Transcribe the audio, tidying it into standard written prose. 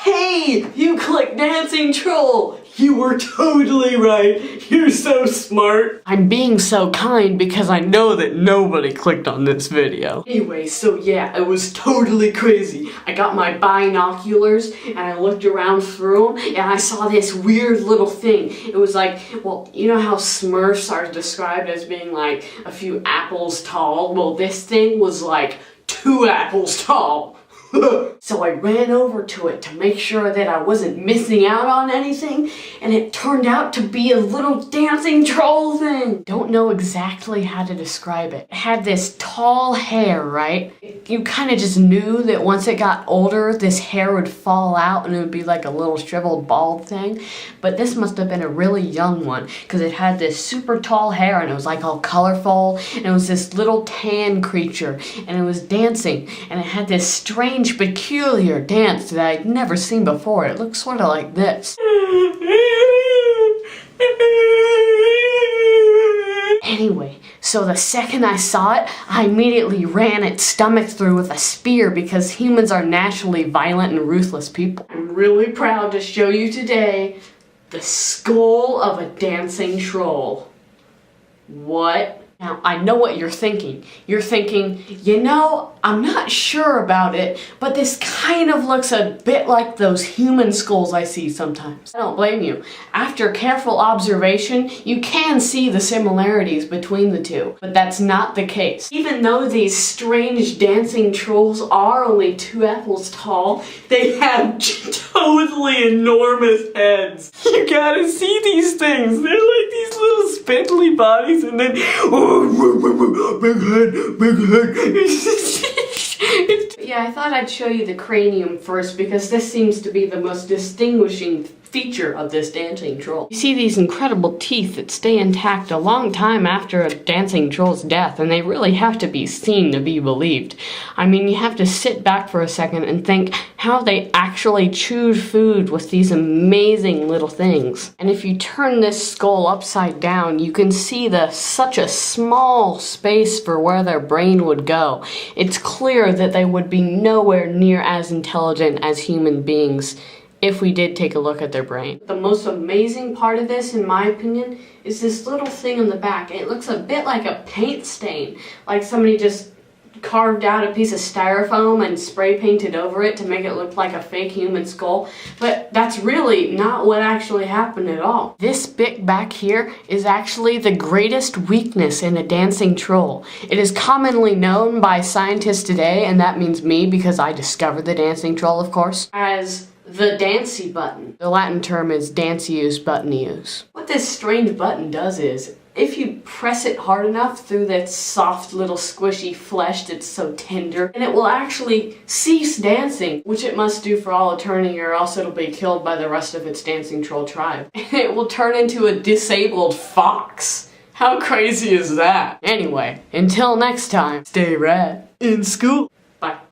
Hey, you clicked dancing troll! You were totally right. You're so smart. I'm being so kind because I know that nobody clicked on this video. Anyway, so yeah, it was totally crazy. I got my binoculars and I looked around through them and I saw this weird little thing. It was like, well, you know how Smurfs are described as being like a few apples tall? Well, this thing was like 2 apples tall. So I ran over to it to make sure that I wasn't missing out on anything, and it turned out to be a little dancing troll thing. Don't know exactly how to describe it. It had this tall hair, right? You kind of just knew that once it got older, this hair would fall out and it would be like a little shriveled bald thing. But this must have been a really young one because it had this super tall hair and it was like all colorful, and it was this little tan creature and it was dancing, and it had this strange peculiar dance that I'd never seen before. It looked sort of like this. Anyway, so the second I saw it, I immediately ran its stomach through with a spear because humans are naturally violent and ruthless people. I'm really proud to show you today the skull of a dancing troll. What? Now, I know what you're thinking. You're thinking, you know, I'm not sure about it, but this kind of looks a bit like those human skulls I see sometimes. I don't blame you. After careful observation, you can see the similarities between the two, but that's not the case. Even though these strange dancing trolls are only 2 apples tall, they have totally enormous heads. You gotta see these things. They're like these little spindly bodies, and then big head. Yeah, I thought I'd show you the cranium first because this seems to be the most distinguishing feature of this dancing troll. You see these incredible teeth that stay intact a long time after a dancing troll's death, and they really have to be seen to be believed. I mean, you have to sit back for a second and think how they actually chewed food with these amazing little things. And if you turn this skull upside down, you can see such a small space for where their brain would go. It's clear that they would be nowhere near as intelligent as human beings if we did take a look at their brain. The most amazing part of this, in my opinion, is this little thing on the back. It looks a bit like a paint stain, like somebody just carved out a piece of styrofoam and spray painted over it to make it look like a fake human skull, but that's really not what actually happened at all. This bit back here is actually the greatest weakness in a dancing troll. It is commonly known by scientists today, and that means me because I discovered the dancing troll, of course, as the Dancy button. The Latin term is Dancius buttoneus. What this strange button does is, if you press it hard enough through that soft little squishy flesh that's so tender, and it will actually cease dancing, which it must do for all eternity or else it'll be killed by the rest of its dancing troll tribe. And it will turn into a disabled fox. How crazy is that? Anyway, until next time, stay rad in school. Bye.